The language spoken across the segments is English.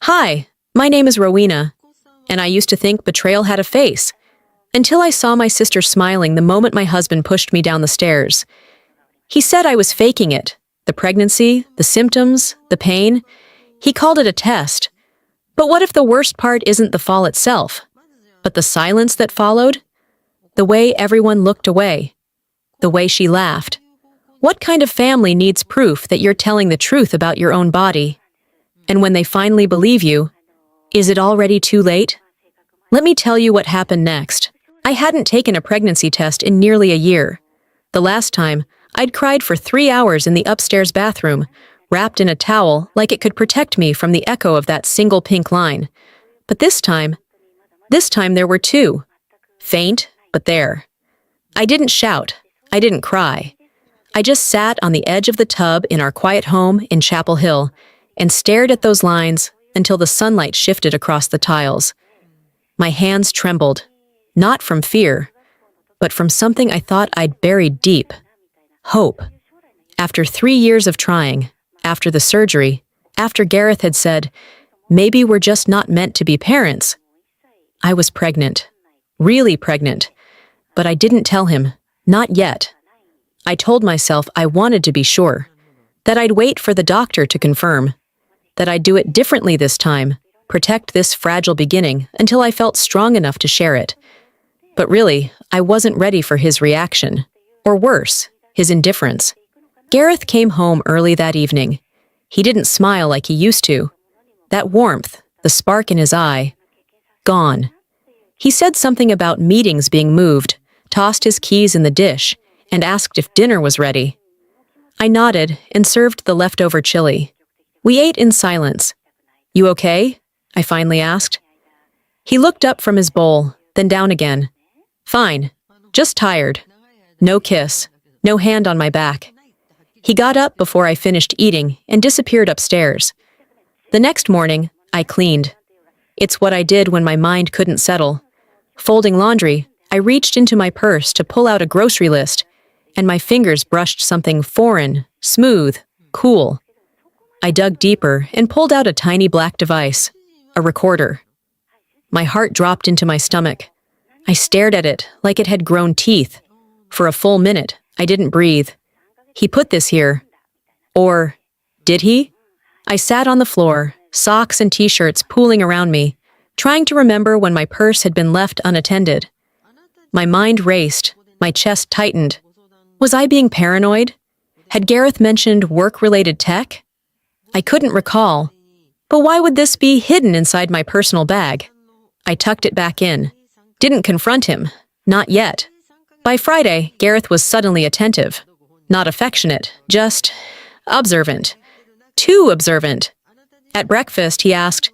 Hi, my name is Rowena, and I used to think betrayal had a face, until I saw my sister smiling the moment my husband pushed me down the stairs. He said I was faking it, the pregnancy, the symptoms, the pain. He called it a test. But what if the worst part isn't the fall itself, but the silence that followed? The way everyone looked away. The way she laughed. What kind of family needs proof that you're telling the truth about your own body? And when they finally believe you, is it already too late? Let me tell you what happened next. I hadn't taken a pregnancy test in nearly a year. The last time, I'd cried for 3 hours in the upstairs bathroom, wrapped in a towel like it could protect me from the echo of that single pink line. But this time there were two. Faint, but there. I didn't shout. I didn't cry. I just sat on the edge of the tub in our quiet home in Chapel Hill and stared at those lines until the sunlight shifted across the tiles. My hands trembled, not from fear, but from something I thought I'd buried deep. Hope. After 3 years of trying, after the surgery, after Gareth had said, "Maybe we're just not meant to be parents," I was pregnant. Really pregnant. But I didn't tell him. Not yet. I told myself I wanted to be sure. That I'd wait for the doctor to confirm. That I'd do it differently this time, protect this fragile beginning until I felt strong enough to share it. But really, I wasn't ready for his reaction. Or worse, his indifference. Gareth came home early that evening. He didn't smile like he used to. That warmth, the spark in his eye, gone. He said something about meetings being moved, tossed his keys in the dish, and asked if dinner was ready. I nodded and served the leftover chili. We ate in silence. "You okay?" I finally asked. He looked up from his bowl, then down again. "Fine. Just tired." No kiss. No hand on my back. He got up before I finished eating and disappeared upstairs. The next morning, I cleaned. It's what I did when my mind couldn't settle. Folding laundry, I reached into my purse to pull out a grocery list, and my fingers brushed something foreign, smooth, cool. I dug deeper and pulled out a tiny black device, a recorder. My heart dropped into my stomach. I stared at it like it had grown teeth. For a full minute, I didn't breathe. He put this here. Or did he? I sat on the floor, socks and t-shirts pooling around me, trying to remember when my purse had been left unattended. My mind raced, my chest tightened. Was I being paranoid? Had Gareth mentioned work-related tech? I couldn't recall. But why would this be hidden inside my personal bag? I tucked it back in. Didn't confront him. Not yet. By Friday, Gareth was suddenly attentive. Not affectionate, just observant. Too observant. At breakfast, he asked,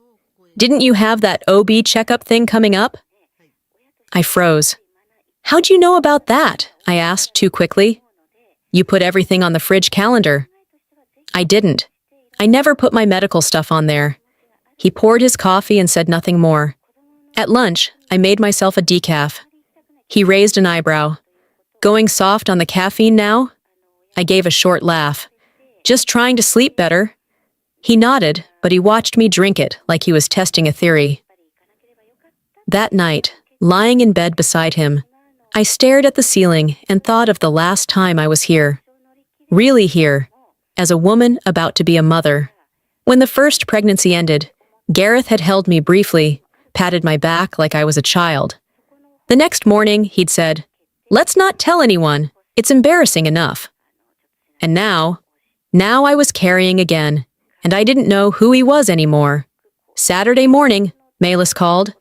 "Didn't you have that OB checkup thing coming up?" I froze. "How'd you know about that?" I asked too quickly. "You put everything on the fridge calendar." I didn't. I never put my medical stuff on there. He poured his coffee and said nothing more. At lunch, I made myself a decaf. He raised an eyebrow. "Going soft on the caffeine now?" I gave a short laugh. "Just trying to sleep better." He nodded, but he watched me drink it like he was testing a theory. That night, lying in bed beside him, I stared at the ceiling and thought of the last time I was here. Really here, as a woman about to be a mother. When the first pregnancy ended, Gareth had held me briefly, patted my back like I was a child. The next morning, he'd said, "Let's not tell anyone. It's embarrassing enough." And now I was carrying again, and I didn't know who he was anymore. Saturday morning, Malis called.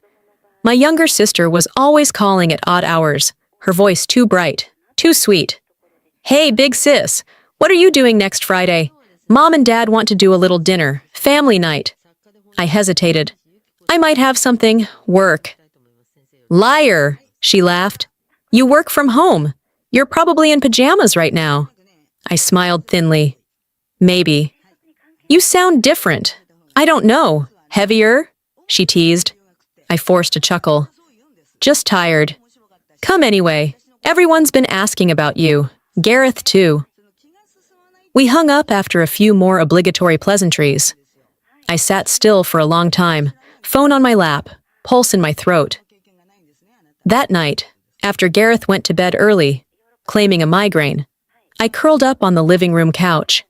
My younger sister was always calling at odd hours, her voice too bright, too sweet. "Hey, big sis, what are you doing next Friday? Mom and Dad want to do a little dinner, family night." I hesitated. "I might have something, work." "Liar," she laughed. "You work from home. You're probably in pajamas right now." I smiled thinly. "Maybe." "You sound different." "I don't know. Heavier?" she teased. I forced a chuckle. "Just tired." "Come anyway. Everyone's been asking about you. Gareth, too." We hung up after a few more obligatory pleasantries. I sat still for a long time, phone on my lap, pulse in my throat. That night, after Gareth went to bed early, claiming a migraine, I curled up on the living room couch.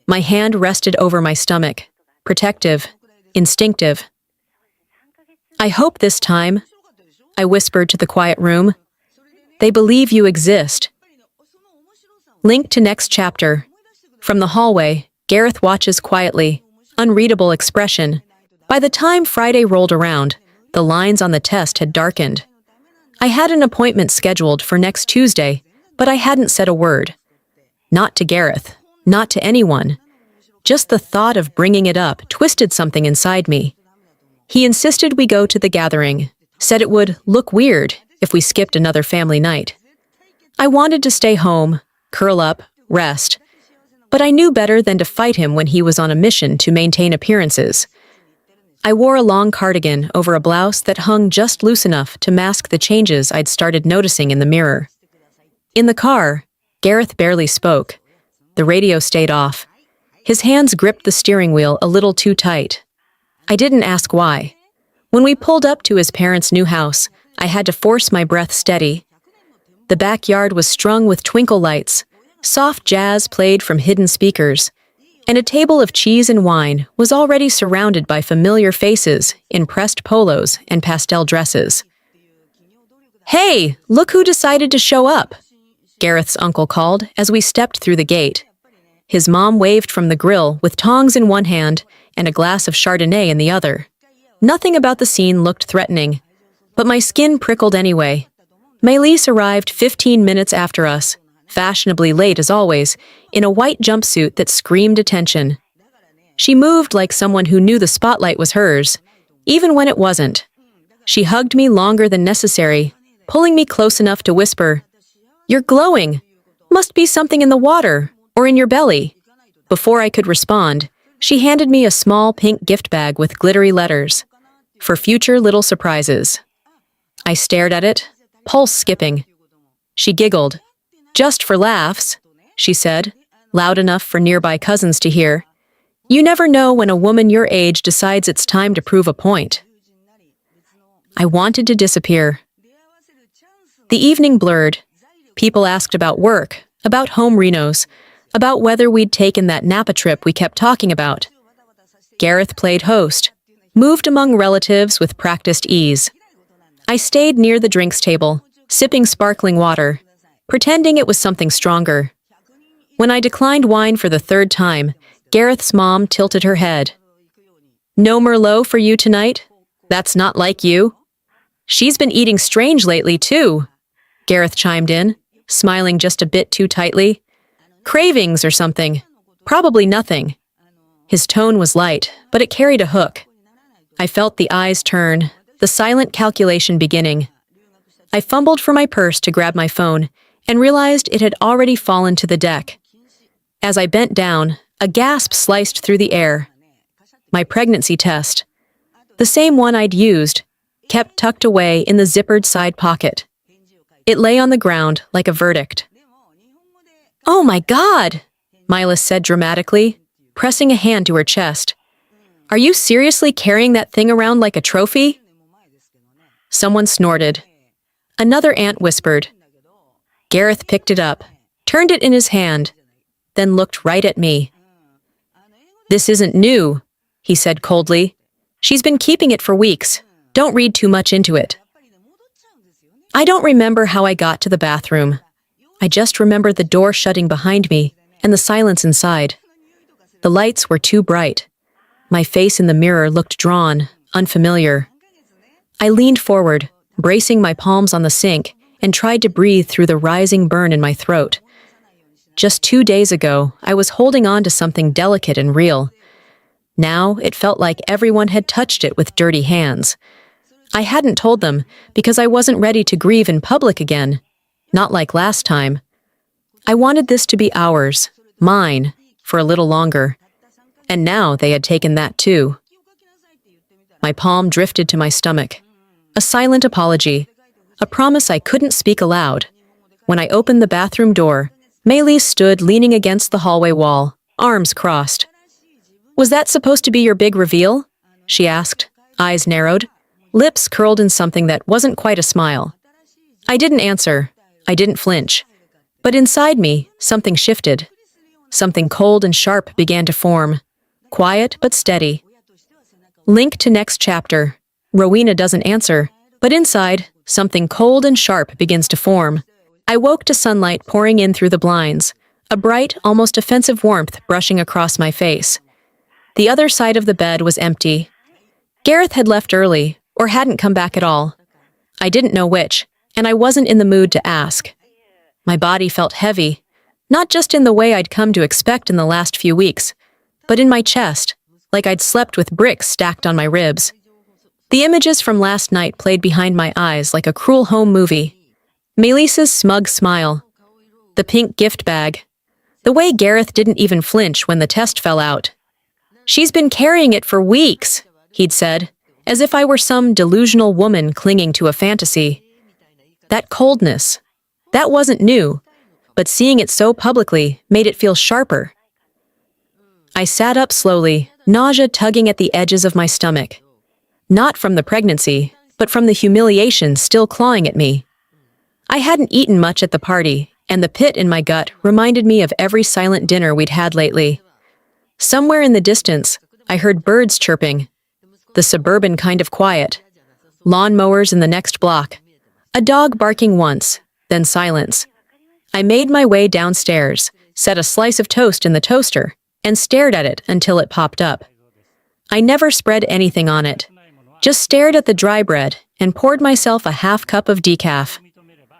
My hand rested over my stomach, protective, instinctive. I hope this time, I whispered to the quiet room, they believe you exist. Link to next chapter. From the hallway, Gareth watches quietly, unreadable expression. By the time Friday rolled around, the lines on the test had darkened. I had an appointment scheduled for next Tuesday, but I hadn't said a word. Not to Gareth, not to anyone. Just the thought of bringing it up twisted something inside me. He insisted we go to the gathering, said it would look weird if we skipped another family night. I wanted to stay home, curl up, rest, but I knew better than to fight him when he was on a mission to maintain appearances. I wore a long cardigan over a blouse that hung just loose enough to mask the changes I'd started noticing in the mirror. In the car, Gareth barely spoke. The radio stayed off. His hands gripped the steering wheel a little too tight. I didn't ask why. When we pulled up to his parents' new house, I had to force my breath steady. The backyard was strung with twinkle lights, soft jazz played from hidden speakers, and a table of cheese and wine was already surrounded by familiar faces in pressed polos and pastel dresses. "Hey, look who decided to show up," Gareth's uncle called as we stepped through the gate. His mom waved from the grill with tongs in one hand and a glass of Chardonnay in the other. Nothing about the scene looked threatening, but my skin prickled anyway. Maylise arrived 15 minutes after us, fashionably late as always, in a white jumpsuit that screamed attention. She moved like someone who knew the spotlight was hers, even when it wasn't. She hugged me longer than necessary, pulling me close enough to whisper, "You're glowing. Must be something in the water, or in your belly." Before I could respond, she handed me a small pink gift bag with glittery letters, for future little surprises. I stared at it, pulse skipping. She giggled. "Just for laughs," she said, loud enough for nearby cousins to hear. "You never know when a woman your age decides it's time to prove a point." I wanted to disappear. The evening blurred. People asked about work, about home renos, about whether we'd taken that Napa trip we kept talking about. Gareth played host, moved among relatives with practiced ease. I stayed near the drinks table, sipping sparkling water, pretending it was something stronger. When I declined wine for the third time, Gareth's mom tilted her head. "No Merlot for you tonight? That's not like you." "She's been eating strange lately, too," Gareth chimed in, smiling just a bit too tightly. "Cravings or something. Probably nothing." His tone was light, but it carried a hook. I felt the eyes turn, the silent calculation beginning. I fumbled for my purse to grab my phone and realized it had already fallen to the deck. As I bent down, a gasp sliced through the air. My pregnancy test. The same one I'd used, kept tucked away in the zippered side pocket. It lay on the ground like a verdict. "Oh my God," Milas said dramatically, pressing a hand to her chest. "Are you seriously carrying that thing around like a trophy?" Someone snorted. Another aunt whispered. Gareth picked it up, turned it in his hand, then looked right at me. "This isn't new," he said coldly. "She's been keeping it for weeks. Don't read too much into it." I don't remember how I got to the bathroom. I just remember the door shutting behind me and the silence inside. The lights were too bright. My face in the mirror looked drawn, unfamiliar. I leaned forward, bracing my palms on the sink, and tried to breathe through the rising burn in my throat. Just 2 days ago, I was holding on to something delicate and real. Now, it felt like everyone had touched it with dirty hands. I hadn't told them because I wasn't ready to grieve in public again, not like last time. I wanted this to be ours, mine, for a little longer. And now they had taken that too. My palm drifted to my stomach. A silent apology, a promise I couldn't speak aloud. When I opened the bathroom door, Maylise stood leaning against the hallway wall, arms crossed. Was that supposed to be your big reveal? She asked, eyes narrowed, lips curled in something that wasn't quite a smile. I didn't answer. I didn't flinch. But inside me, something shifted. Something cold and sharp began to form. Quiet but steady. Link to next chapter. Rowena doesn't answer, but inside, something cold and sharp begins to form. I woke to sunlight pouring in through the blinds, a bright, almost offensive warmth brushing across my face. The other side of the bed was empty. Gareth had left early, or hadn't come back at all. I didn't know which, and I wasn't in the mood to ask. My body felt heavy, not just in the way I'd come to expect in the last few weeks, but in my chest, like I'd slept with bricks stacked on my ribs. The images from last night played behind my eyes like a cruel home movie. Melissa's smug smile, the pink gift bag, the way Gareth didn't even flinch when the test fell out. She's been carrying it for weeks, he'd said, as if I were some delusional woman clinging to a fantasy. That coldness, that wasn't new, but seeing it so publicly made it feel sharper. I sat up slowly, nausea tugging at the edges of my stomach. Not from the pregnancy, but from the humiliation still clawing at me. I hadn't eaten much at the party, and the pit in my gut reminded me of every silent dinner we'd had lately. Somewhere in the distance, I heard birds chirping, the suburban kind of quiet, lawnmowers in the next block, a dog barking once, then silence. I made my way downstairs, set a slice of toast in the toaster, and stared at it until it popped up. I never spread anything on it, just stared at the dry bread and poured myself a half cup of decaf.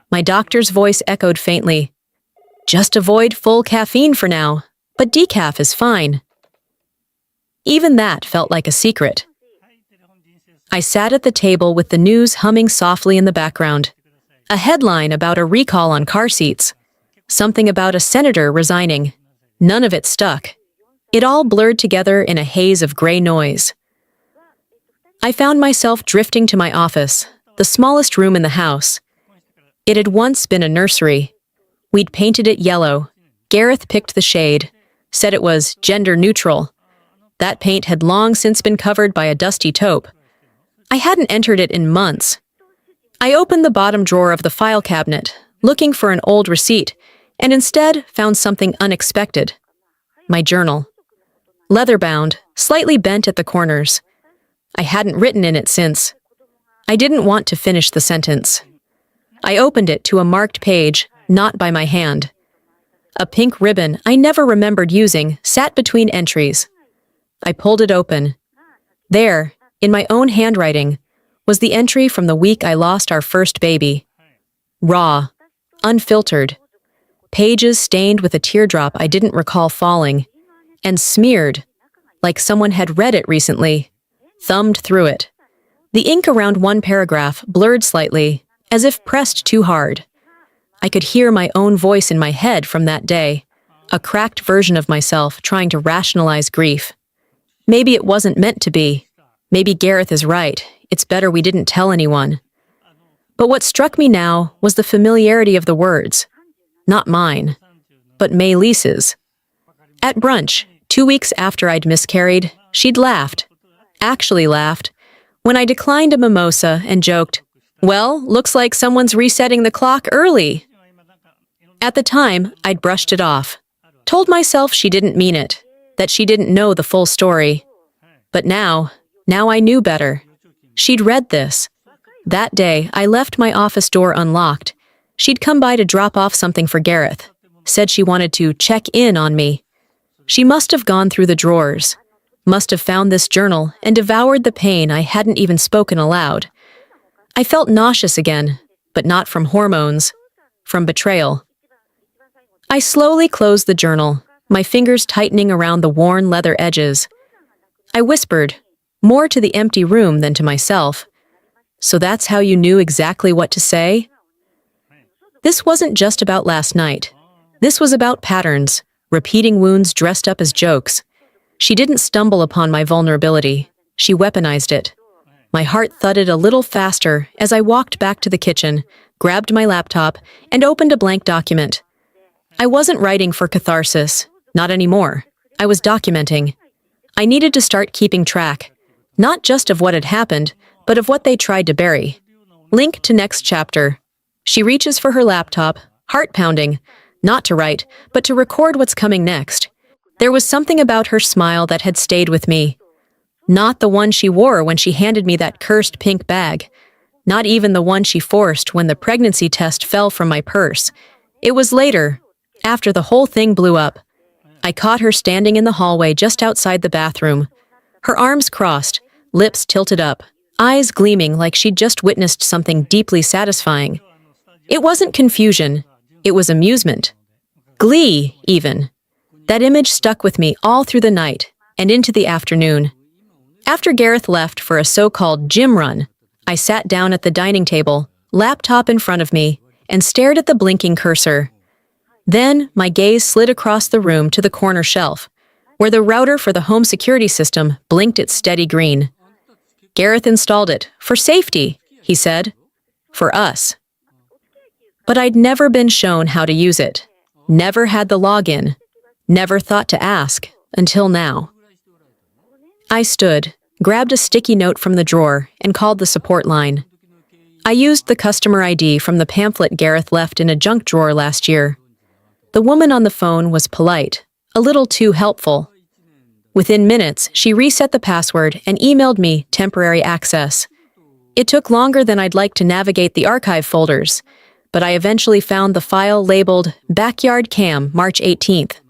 My doctor's voice echoed faintly. Just avoid full caffeine for now, but decaf is fine. Even that felt like a secret. I sat at the table with the news humming softly in the background. A headline about a recall on car seats. Something about a senator resigning. None of it stuck. It all blurred together in a haze of gray noise. I found myself drifting to my office, the smallest room in the house. It had once been a nursery. We'd painted it yellow. Gareth picked the shade, said it was gender neutral. That paint had long since been covered by a dusty taupe. I hadn't entered it in months. I opened the bottom drawer of the file cabinet, looking for an old receipt, and instead found something unexpected. My journal. Leather-bound, slightly bent at the corners. I hadn't written in it since. I didn't want to finish the sentence. I opened it to a marked page, not by my hand. A pink ribbon I never remembered using sat between entries. I pulled it open. There, in my own handwriting, was the entry from the week I lost our first baby. Raw, unfiltered, pages stained with a teardrop I didn't recall falling, and smeared, like someone had read it recently, thumbed through it. The ink around one paragraph blurred slightly, as if pressed too hard. I could hear my own voice in my head from that day, a cracked version of myself trying to rationalize grief. Maybe it wasn't meant to be. Maybe Gareth is right. It's better we didn't tell anyone. But what struck me now was the familiarity of the words. Not mine, but Melissa's. At brunch, 2 weeks after I'd miscarried, she'd laughed. Actually laughed. When I declined a mimosa and joked, "Well, looks like someone's resetting the clock early." At the time, I'd brushed it off. Told myself she didn't mean it, that she didn't know the full story. But now I knew better. She'd read this. That day, I left my office door unlocked. She'd come by to drop off something for Gareth. Said she wanted to check in on me. She must have gone through the drawers. Must have found this journal and devoured the pain I hadn't even spoken aloud. I felt nauseous again, but not from hormones, from betrayal. I slowly closed the journal, my fingers tightening around the worn leather edges. I whispered, more to the empty room than to myself. "So that's how you knew exactly what to say?" This wasn't just about last night. This was about patterns, repeating wounds dressed up as jokes. She didn't stumble upon my vulnerability. She weaponized it. My heart thudded a little faster as I walked back to the kitchen, grabbed my laptop, and opened a blank document. I wasn't writing for catharsis, not anymore. I was documenting. I needed to start keeping track, not just of what had happened, but of what they tried to bury. Link to next chapter. She reaches for her laptop, heart pounding, not to write, but to record what's coming next. There was something about her smile that had stayed with me. Not the one she wore when she handed me that cursed pink bag. Not even the one she forced when the pregnancy test fell from my purse. It was later, after the whole thing blew up. I caught her standing in the hallway just outside the bathroom. Her arms crossed, lips tilted up, eyes gleaming like she'd just witnessed something deeply satisfying. It wasn't confusion, it was amusement. Glee, even. That image stuck with me all through the night and into the afternoon. After Gareth left for a so-called gym run, I sat down at the dining table, laptop in front of me, and stared at the blinking cursor. Then, my gaze slid across the room to the corner shelf, where the router for the home security system blinked its steady green. Gareth installed it, for safety, he said. For us. But I'd never been shown how to use it. Never had the login. Never thought to ask, until now. I stood, grabbed a sticky note from the drawer, and called the support line. I used the customer ID from the pamphlet Gareth left in a junk drawer last year. The woman on the phone was polite, a little too helpful. Within minutes, she reset the password and emailed me temporary access. It took longer than I'd like to navigate the archive folders, but I eventually found the file labeled Backyard Cam, March 18th.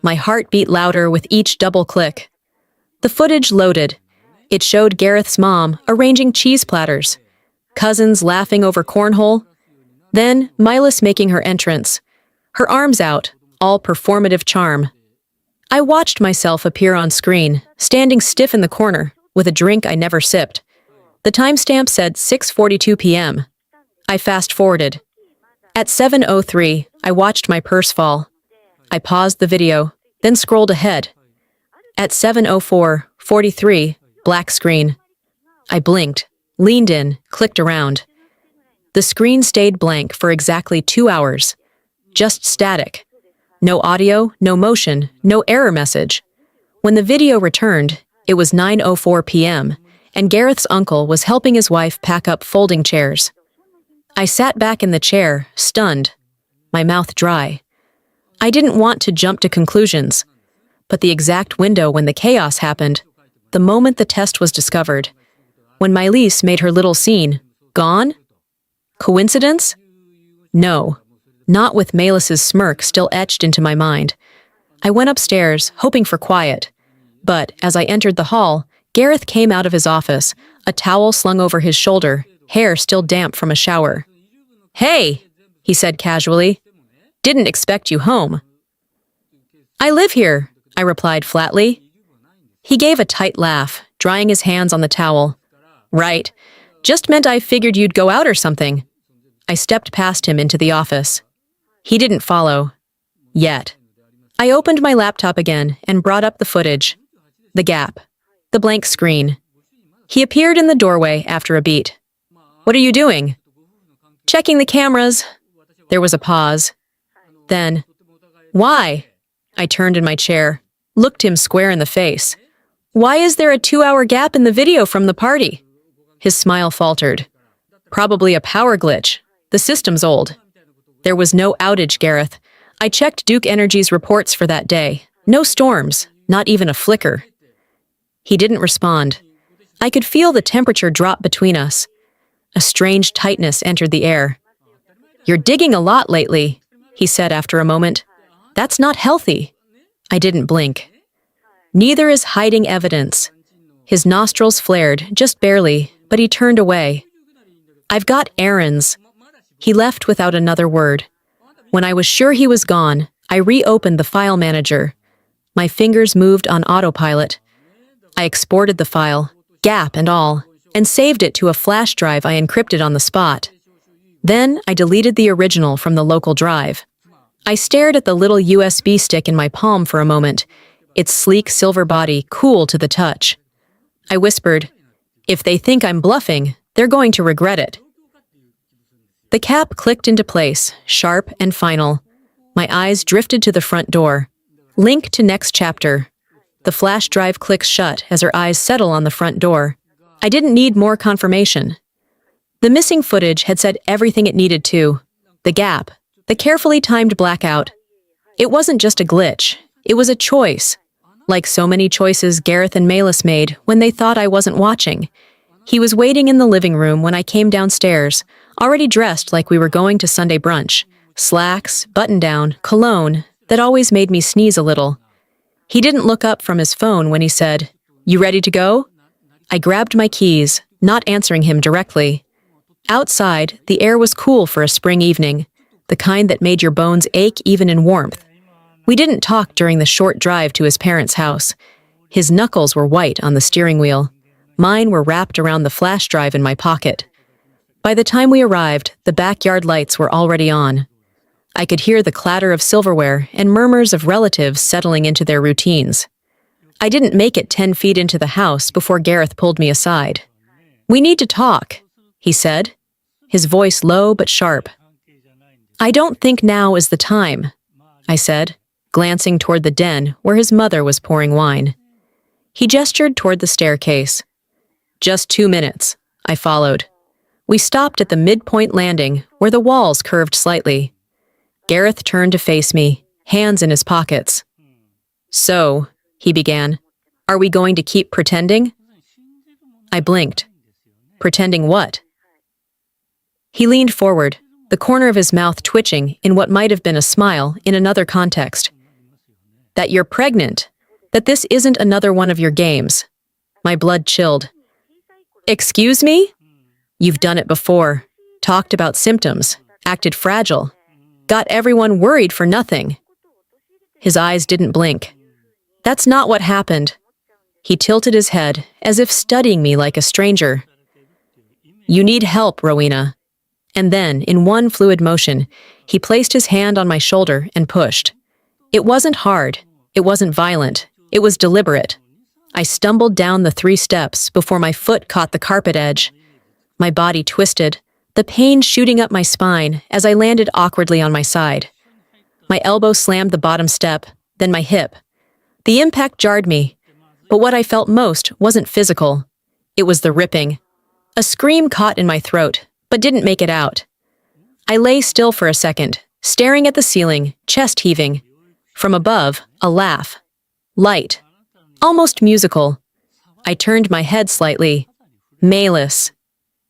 My heart beat louder with each double click. The footage loaded. It showed Gareth's mom arranging cheese platters, cousins laughing over cornhole, then Milas making her entrance, her arms out, all performative charm. I watched myself appear on screen, standing stiff in the corner, with a drink I never sipped. The timestamp said 6:42 p.m. I fast-forwarded. At 7:03, I watched my purse fall. I paused the video, then scrolled ahead. At 7:04:43, black screen. I blinked, leaned in, clicked around. The screen stayed blank for exactly 2 hours. Just static. No audio, no motion, no error message. When the video returned, it was 9:04 p.m., and Gareth's uncle was helping his wife pack up folding chairs. I sat back in the chair, stunned, my mouth dry. I didn't want to jump to conclusions, but the exact window when the chaos happened, the moment the test was discovered, when Milas made her little scene, gone? Coincidence? No. Not with Milas's smirk still etched into my mind. I went upstairs, hoping for quiet. But as I entered the hall, Gareth came out of his office, a towel slung over his shoulder, hair still damp from a shower. "Hey," he said casually. "Didn't expect you home." "I live here," I replied flatly. He gave a tight laugh, drying his hands on the towel. "Right. Just meant I figured you'd go out or something." I stepped past him into the office. He didn't follow. Yet. I opened my laptop again and brought up the footage. The gap. The blank screen. He appeared in the doorway after a beat. "What are you doing?" "Checking the cameras." There was a pause. Then, "Why?" I turned in my chair, looked him square in the face. "Why is there a 2-hour gap in the video from the party?" His smile faltered. "Probably a power glitch. The system's old." "There was no outage, Gareth. I checked Duke Energy's reports for that day. No storms, not even a flicker." He didn't respond. I could feel the temperature drop between us. A strange tightness entered the air. "You're digging a lot lately," he said after a moment. "That's not healthy." I didn't blink. Neither is hiding evidence. His nostrils flared, just barely, but he turned away. "I've got errands." He left without another word. When I was sure he was gone, I reopened the file manager. My fingers moved on autopilot. I exported the file, gap and all, and saved it to a flash drive I encrypted on the spot. Then I deleted the original from the local drive. I stared at the little USB stick in my palm for a moment, its sleek silver body cool to the touch. I whispered, "If they think I'm bluffing, they're going to regret it." The cap clicked into place, sharp and final. My eyes drifted to the front door. Link to next chapter. The flash drive clicks shut as her eyes settle on the front door. I didn't need more confirmation. The missing footage had said everything it needed to. The gap, the carefully timed blackout. It wasn't just a glitch, it was a choice. Like so many choices Gareth and Malis made when they thought I wasn't watching. He was waiting in the living room when I came downstairs, already dressed like we were going to Sunday brunch. Slacks, button-down, cologne, that always made me sneeze a little. He didn't look up from his phone when he said, "You ready to go?" I grabbed my keys, not answering him directly. Outside, the air was cool for a spring evening, the kind that made your bones ache even in warmth. We didn't talk during the short drive to his parents' house. His knuckles were white on the steering wheel. Mine were wrapped around the flash drive in my pocket. By the time we arrived, the backyard lights were already on. I could hear the clatter of silverware and murmurs of relatives settling into their routines. I didn't make it 10 feet into the house before Gareth pulled me aside. "We need to talk," he said, his voice low but sharp. "I don't think now is the time," I said, glancing toward the den where his mother was pouring wine. He gestured toward the staircase. "Just 2 minutes," I followed. We stopped at the midpoint landing where the walls curved slightly. Gareth turned to face me, hands in his pockets. "So," he began, "are we going to keep pretending?" I blinked. "Pretending what?" He leaned forward, the corner of his mouth twitching in what might have been a smile in another context. "That you're pregnant, that this isn't another one of your games." My blood chilled. "Excuse me? You've done it before, talked about symptoms, acted fragile, got everyone worried for nothing." His eyes didn't blink. "That's not what happened." He tilted his head, as if studying me like a stranger. "You need help, Rowena." And then, in one fluid motion, he placed his hand on my shoulder and pushed. It wasn't hard. It wasn't violent. It was deliberate. I stumbled down the 3 steps before my foot caught the carpet edge. My body twisted, the pain shooting up my spine as I landed awkwardly on my side. My elbow slammed the bottom step, then my hip. The impact jarred me, but what I felt most wasn't physical. It was the ripping. A scream caught in my throat, but didn't make it out. I lay still for a second, staring at the ceiling, chest heaving. From above, a laugh. Light. Almost musical. I turned my head slightly. Malis.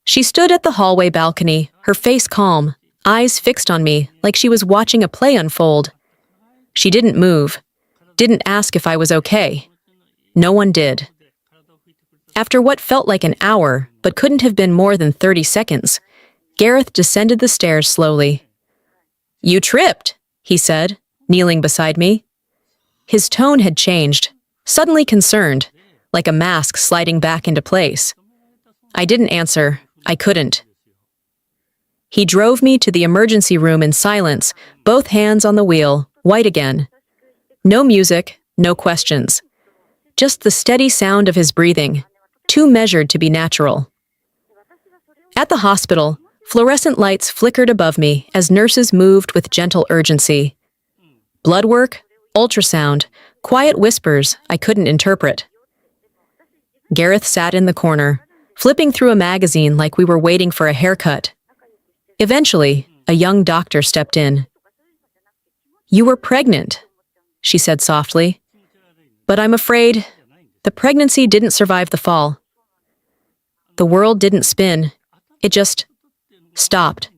She stood at the hallway balcony, her face calm, eyes fixed on me like she was watching a play unfold. She didn't move, didn't ask if I was okay. No one did. After what felt like an hour, but couldn't have been more than 30 seconds, Gareth descended the stairs slowly. "You tripped," he said, kneeling beside me. His tone had changed, suddenly concerned, like a mask sliding back into place. I didn't answer. I couldn't. He drove me to the emergency room in silence, both hands on the wheel, white again. No music, no questions. Just the steady sound of his breathing, too measured to be natural. At the hospital, fluorescent lights flickered above me as nurses moved with gentle urgency. Blood work, ultrasound, quiet whispers I couldn't interpret. Gareth sat in the corner, flipping through a magazine like we were waiting for a haircut. Eventually, a young doctor stepped in. "You were pregnant," she said softly. "But I'm afraid the pregnancy didn't survive the fall." The world didn't spin. It just stopped.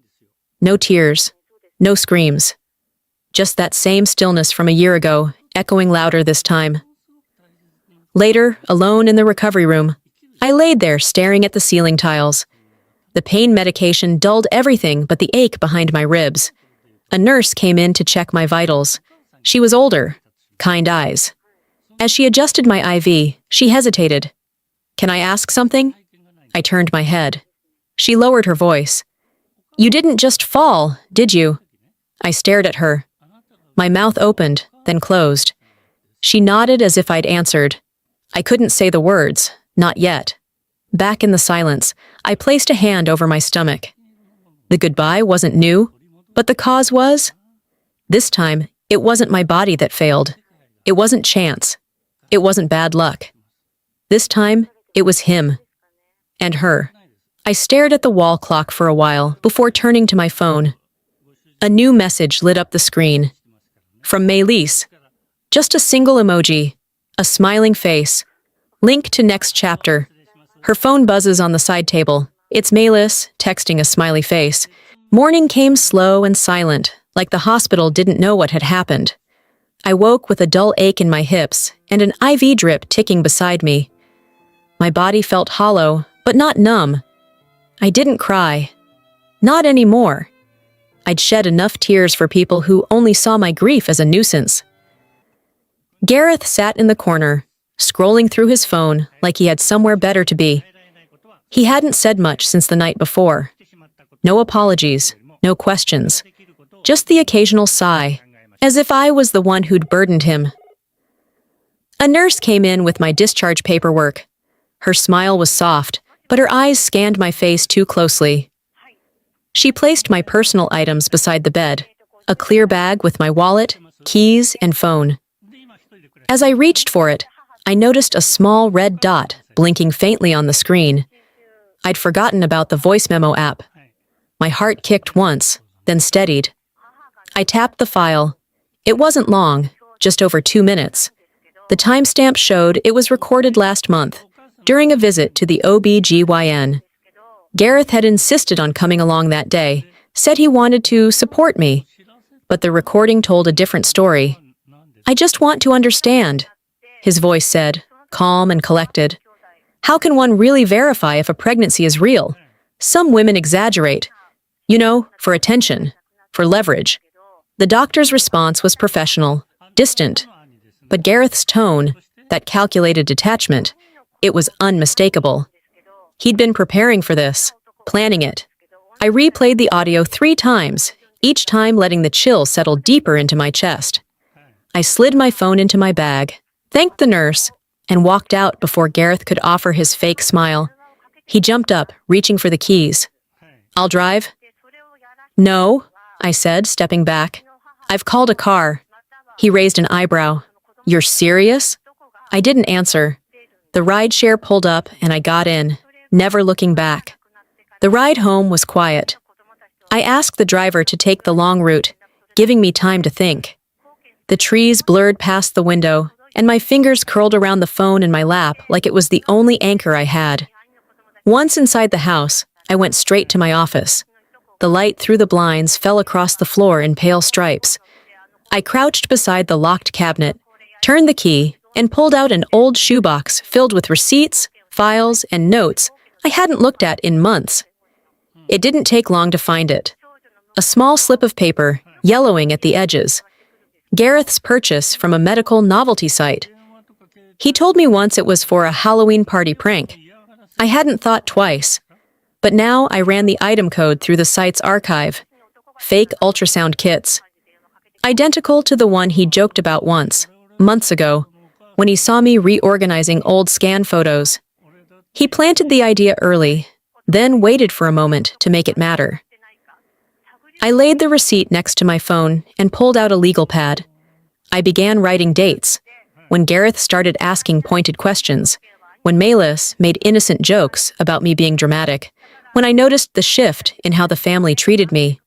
No tears, no screams. Just that same stillness from a year ago, echoing louder this time. Later, alone in the recovery room, I laid there staring at the ceiling tiles. The pain medication dulled everything but the ache behind my ribs. A nurse came in to check my vitals. She was older, kind eyes. As she adjusted my IV, she hesitated. "Can I ask something?" I turned my head. She lowered her voice. "You didn't just fall, did you?" I stared at her. My mouth opened, then closed. She nodded as if I'd answered. I couldn't say the words, not yet. Back in the silence, I placed a hand over my stomach. The goodbye wasn't new, but the cause was? This time, it wasn't my body that failed. It wasn't chance. It wasn't bad luck. This time, it was him. And her. I stared at the wall clock for a while before turning to my phone. A new message lit up the screen. From Maylise. Just a single emoji. A smiling face. Link to next chapter. Her phone buzzes on the side table. It's Maylise, texting a smiley face. Morning came slow and silent, like the hospital didn't know what had happened. I woke with a dull ache in my hips and an IV drip ticking beside me. My body felt hollow, but not numb. I didn't cry. Not anymore. I'd shed enough tears for people who only saw my grief as a nuisance. Gareth sat in the corner, scrolling through his phone like he had somewhere better to be. He hadn't said much since the night before. No apologies, no questions. Just the occasional sigh, as if I was the one who'd burdened him. A nurse came in with my discharge paperwork. Her smile was soft, but her eyes scanned my face too closely. She placed my personal items beside the bed, a clear bag with my wallet, keys, and phone. As I reached for it, I noticed a small red dot blinking faintly on the screen. I'd forgotten about the voice memo app. My heart kicked once, then steadied. I tapped the file. It wasn't long, just over 2 minutes. The timestamp showed it was recorded last month, during a visit to the OB/GYN. Gareth had insisted on coming along that day, said he wanted to support me, but the recording told a different story. I just want to understand, his voice said, calm and collected. How can one really verify if a pregnancy is real? Some women exaggerate. You know, for attention, for leverage. The doctor's response was professional, distant. But Gareth's tone, that calculated detachment, it was unmistakable. He'd been preparing for this, planning it. I replayed the audio 3 times, each time letting the chill settle deeper into my chest. I slid my phone into my bag, thanked the nurse, and walked out before Gareth could offer his fake smile. He jumped up, reaching for the keys. I'll drive? No, I said, stepping back. I've called a car. He raised an eyebrow. You're serious? I didn't answer. The rideshare pulled up and I got in, never looking back. The ride home was quiet. I asked the driver to take the long route, giving me time to think. The trees blurred past the window, and my fingers curled around the phone in my lap like it was the only anchor I had. Once inside the house, I went straight to my office. The light through the blinds fell across the floor in pale stripes. I crouched beside the locked cabinet, turned the key, and pulled out an old shoebox filled with receipts, files, and notes I hadn't looked at in months. It didn't take long to find it. A small slip of paper, yellowing at the edges. Gareth's purchase from a medical novelty site. He told me once it was for a Halloween party prank. I hadn't thought twice. But now I ran the item code through the site's archive. Fake ultrasound kits. Identical to the one he joked about once, months ago, when he saw me reorganizing old scan photos. He planted the idea early, then waited for a moment to make it matter. I laid the receipt next to my phone and pulled out a legal pad. I began writing dates, when Gareth started asking pointed questions, when Maylise made innocent jokes about me being dramatic, when I noticed the shift in how the family treated me.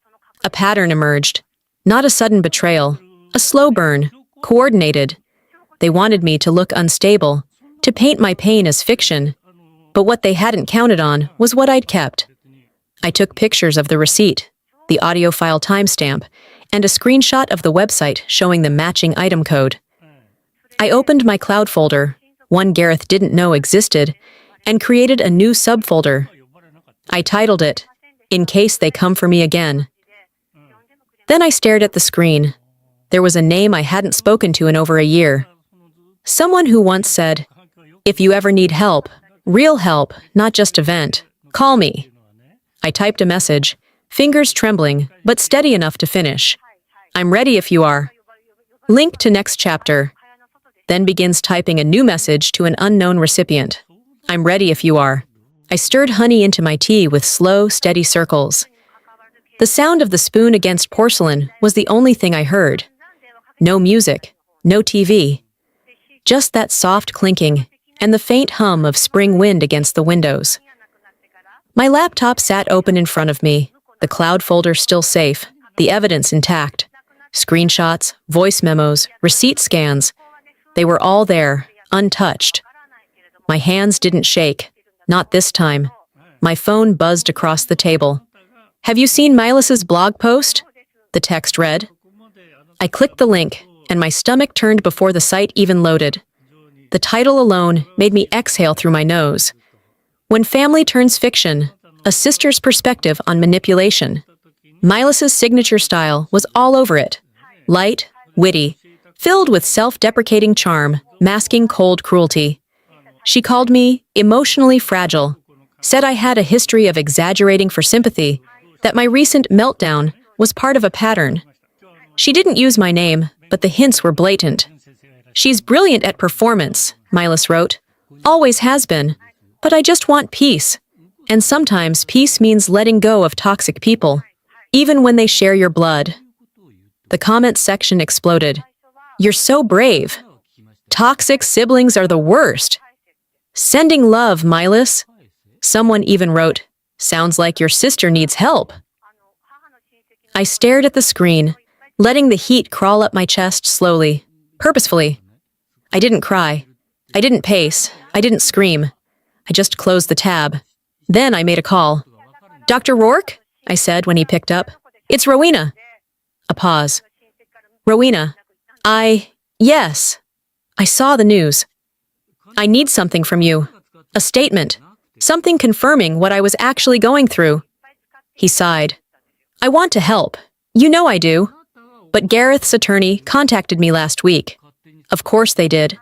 A pattern emerged. Not a sudden betrayal, a slow burn, coordinated. They wanted me to look unstable, to paint my pain as fiction. But what they hadn't counted on was what I'd kept. I took pictures of the receipt, the audio file timestamp, and a screenshot of the website showing the matching item code. I opened my cloud folder, one Gareth didn't know existed, and created a new subfolder. I titled it, In Case They Come For Me Again. Then I stared at the screen. There was a name I hadn't spoken to in over a year. Someone who once said, if you ever need help, real help, not just a vent, call me. I typed a message, fingers trembling, but steady enough to finish. I'm ready if you are. Link to next chapter. Then begins typing a new message to an unknown recipient. I'm ready if you are. I stirred honey into my tea with slow, steady circles. The sound of the spoon against porcelain was the only thing I heard. No music, no TV. Just that soft clinking and the faint hum of spring wind against the windows. My laptop sat open in front of me, the cloud folder still safe, the evidence intact. Screenshots, voice memos, receipt scans. They were all there, untouched. My hands didn't shake. Not this time. My phone buzzed across the table. "Have you seen Milas's blog post?" The text read. I clicked the link, and my stomach turned before the site even loaded. The title alone made me exhale through my nose. When Family Turns Fiction, a sister's perspective on manipulation. Milas's signature style was all over it. Light, witty, filled with self-deprecating charm, masking cold cruelty. She called me emotionally fragile, said I had a history of exaggerating for sympathy, that my recent meltdown was part of a pattern. She didn't use my name, but the hints were blatant. "She's brilliant at performance," Milas wrote. "Always has been. But I just want peace. And sometimes peace means letting go of toxic people, even when they share your blood." The comments section exploded. "You're so brave. Toxic siblings are the worst. Sending love, Milas." Someone even wrote, "Sounds like your sister needs help." I stared at the screen, letting the heat crawl up my chest slowly, purposefully. I didn't cry. I didn't pace. I didn't scream. I just closed the tab. Then I made a call. "Dr. Rourke?" I said when he picked up. "It's Rowena." A pause. "Rowena, yes. I saw the news. I need something from you. A statement. Something confirming what I was actually going through." He sighed. "I want to help. You know I do. But Gareth's attorney contacted me last week. Of course they did.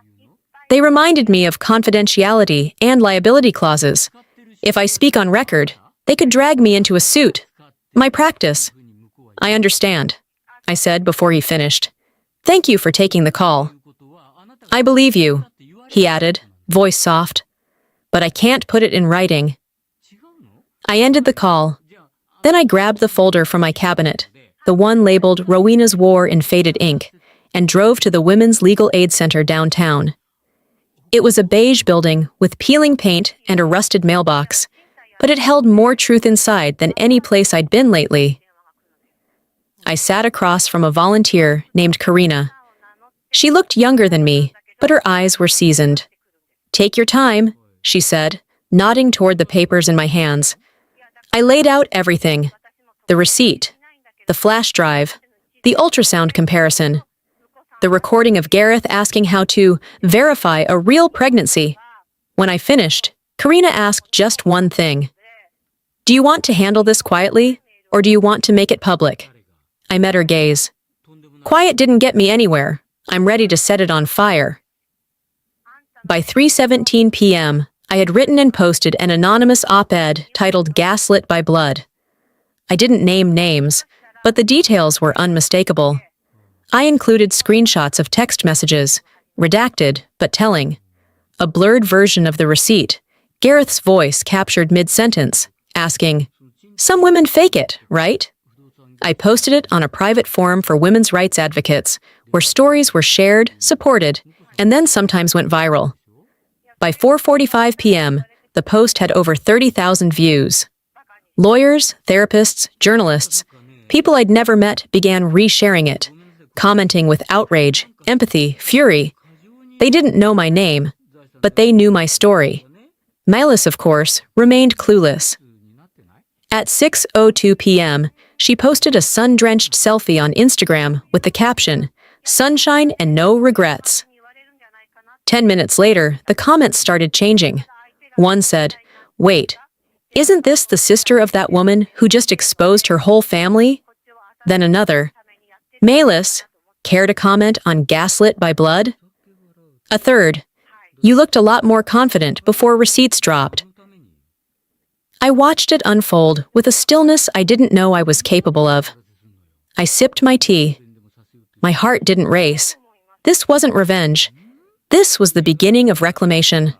They reminded me of confidentiality and liability clauses. If I speak on record, they could drag me into a suit. My practice." "I understand," I said before he finished. "Thank you for taking the call." "I believe you," he added, voice soft. "But I can't put it in writing." I ended the call. Then I grabbed the folder from my cabinet, the one labeled Rowena's War in faded ink, and drove to the Women's Legal Aid Center downtown. It was a beige building with peeling paint and a rusted mailbox, but it held more truth inside than any place I'd been lately. I sat across from a volunteer named Karina. She looked younger than me, but her eyes were seasoned. "Take your time," she said, nodding toward the papers in my hands. I laid out everything. The receipt, the flash drive, the ultrasound comparison, the recording of Gareth asking how to verify a real pregnancy. When I finished, Karina asked just one thing. "Do you want to handle this quietly, or do you want to make it public?" I met her gaze. "Quiet didn't get me anywhere. I'm ready to set it on fire." By 3:17 p.m., I had written and posted an anonymous op-ed titled "Gaslit by Blood." I didn't name names, but the details were unmistakable. I included screenshots of text messages, redacted but telling. A blurred version of the receipt, Gareth's voice captured mid-sentence, asking, "Some women fake it, right?" I posted it on a private forum for women's rights advocates, where stories were shared, supported, and then sometimes went viral. By 4:45 p.m., the post had over 30,000 views. Lawyers, therapists, journalists, people I'd never met began resharing it, commenting with outrage, empathy, fury. They didn't know my name, but they knew my story. Milas, of course, remained clueless. At 6:02 p.m., she posted a sun-drenched selfie on Instagram with the caption, "Sunshine and no regrets." 10 minutes later, the comments started changing. One said, "Wait, isn't this the sister of that woman who just exposed her whole family?" Then another, "Milas, care to comment on Gaslit by Blood?" A third, "You looked a lot more confident before receipts dropped." I watched it unfold with a stillness I didn't know I was capable of. I sipped my tea. My heart didn't race. This wasn't revenge. This was the beginning of reclamation.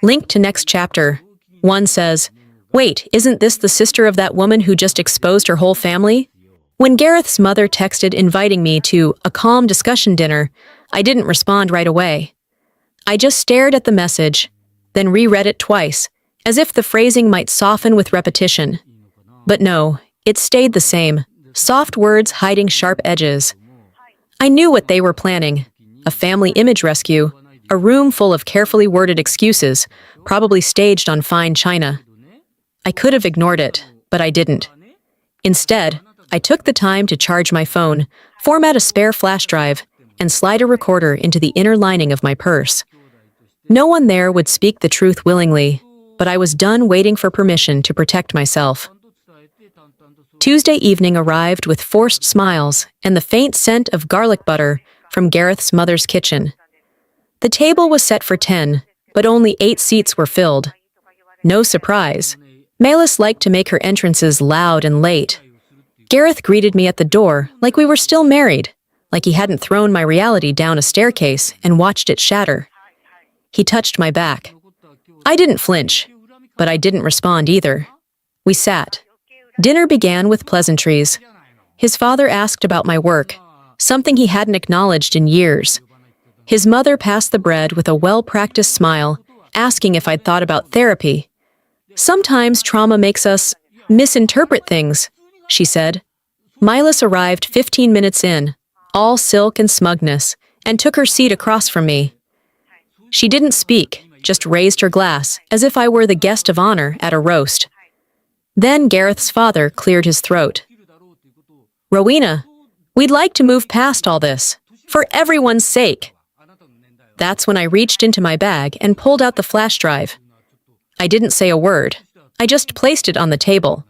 Linked to next chapter. One says, "Wait, isn't this the sister of that woman who just exposed her whole family?" When Gareth's mother texted inviting me to a calm discussion dinner, I didn't respond right away. I just stared at the message, then reread it twice, as if the phrasing might soften with repetition. But no, it stayed the same, soft words hiding sharp edges. I knew what they were planning: a family image rescue, a room full of carefully worded excuses, probably staged on fine china. I could have ignored it, but I didn't. Instead, I took the time to charge my phone, format a spare flash drive, and slide a recorder into the inner lining of my purse. No one there would speak the truth willingly, but I was done waiting for permission to protect myself. Tuesday evening arrived with forced smiles and the faint scent of garlic butter from Gareth's mother's kitchen. The table was set for 10, but only 8 seats were filled. No surprise. Melis liked to make her entrances loud and late. Gareth greeted me at the door like we were still married, like he hadn't thrown my reality down a staircase and watched it shatter. He touched my back. I didn't flinch, but I didn't respond either. We sat. Dinner began with pleasantries. His father asked about my work, something he hadn't acknowledged in years. His mother passed the bread with a well-practiced smile, asking if I'd thought about therapy. Sometimes trauma makes us misinterpret things, she said. Melis arrived 15 minutes in, all silk and smugness, and took her seat across from me. She didn't speak, just raised her glass, as if I were the guest of honor at a roast. Then Gareth's father cleared his throat. "Rowena, we'd like to move past all this, for everyone's sake." That's when I reached into my bag and pulled out the flash drive. I didn't say a word. I just placed it on the table.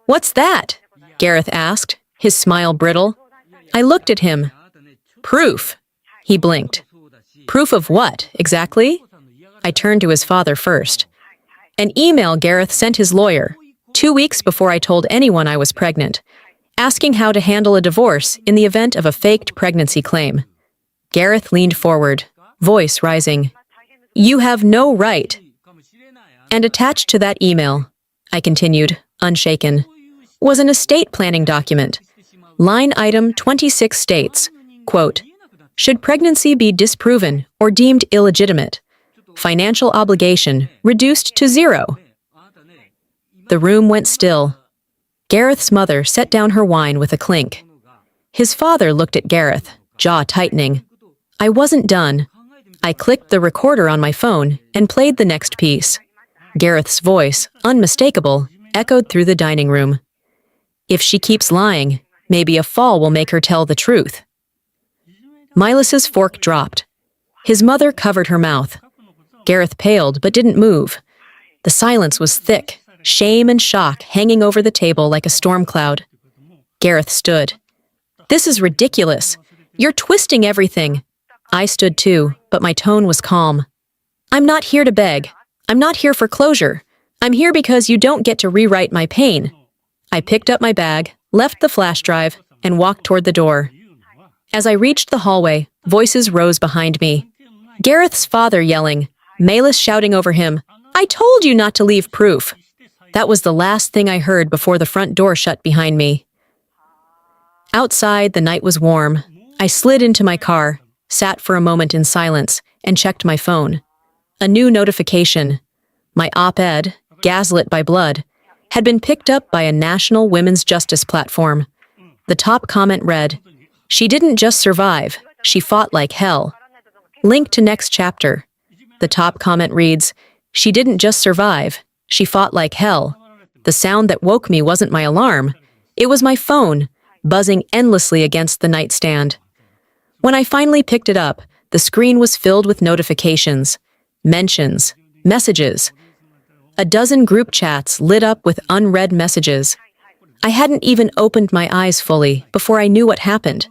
"What's that?" Gareth asked, his smile brittle. I looked at him. "Proof." He blinked. "Proof of what, exactly?" I turned to his father first. An email Gareth sent his lawyer, 2 weeks before I told anyone I was pregnant, asking how to handle a divorce in the event of a faked pregnancy claim. Gareth leaned forward, voice rising. "You have no right." And attached to that email, I continued, unshaken, was an estate planning document. Line item 26 states, quote, "Should pregnancy be disproven or deemed illegitimate, financial obligation reduced to 0. The room went still. Gareth's mother set down her wine with a clink. His father looked at Gareth, jaw tightening. I wasn't done. I clicked the recorder on my phone and played the next piece. Gareth's voice, unmistakable, echoed through the dining room. "If she keeps lying, maybe a fall will make her tell the truth." Melis's fork dropped. His mother covered her mouth. Gareth paled but didn't move. The silence was thick, shame and shock hanging over the table like a storm cloud. Gareth stood. "This is ridiculous. You're twisting everything." I stood too, but my tone was calm. "I'm not here to beg. I'm not here for closure. I'm here because you don't get to rewrite my pain." I picked up my bag, left the flash drive, and walked toward the door. As I reached the hallway, voices rose behind me. Gareth's father yelling, Melis shouting over him, "I told you not to leave proof." That was the last thing I heard before the front door shut behind me. Outside, the night was warm. I slid into my car, sat for a moment in silence, and checked my phone. A new notification. My op-ed, Gaslit by Blood, had been picked up by a national women's justice platform. The top comment read, "She didn't just survive, she fought like hell." Link to next chapter. The top comment reads, "She didn't just survive, she fought like hell." The sound that woke me wasn't my alarm. It was my phone, buzzing endlessly against the nightstand. When I finally picked it up, the screen was filled with notifications, mentions, messages. A dozen group chats lit up with unread messages. I hadn't even opened my eyes fully before I knew what happened.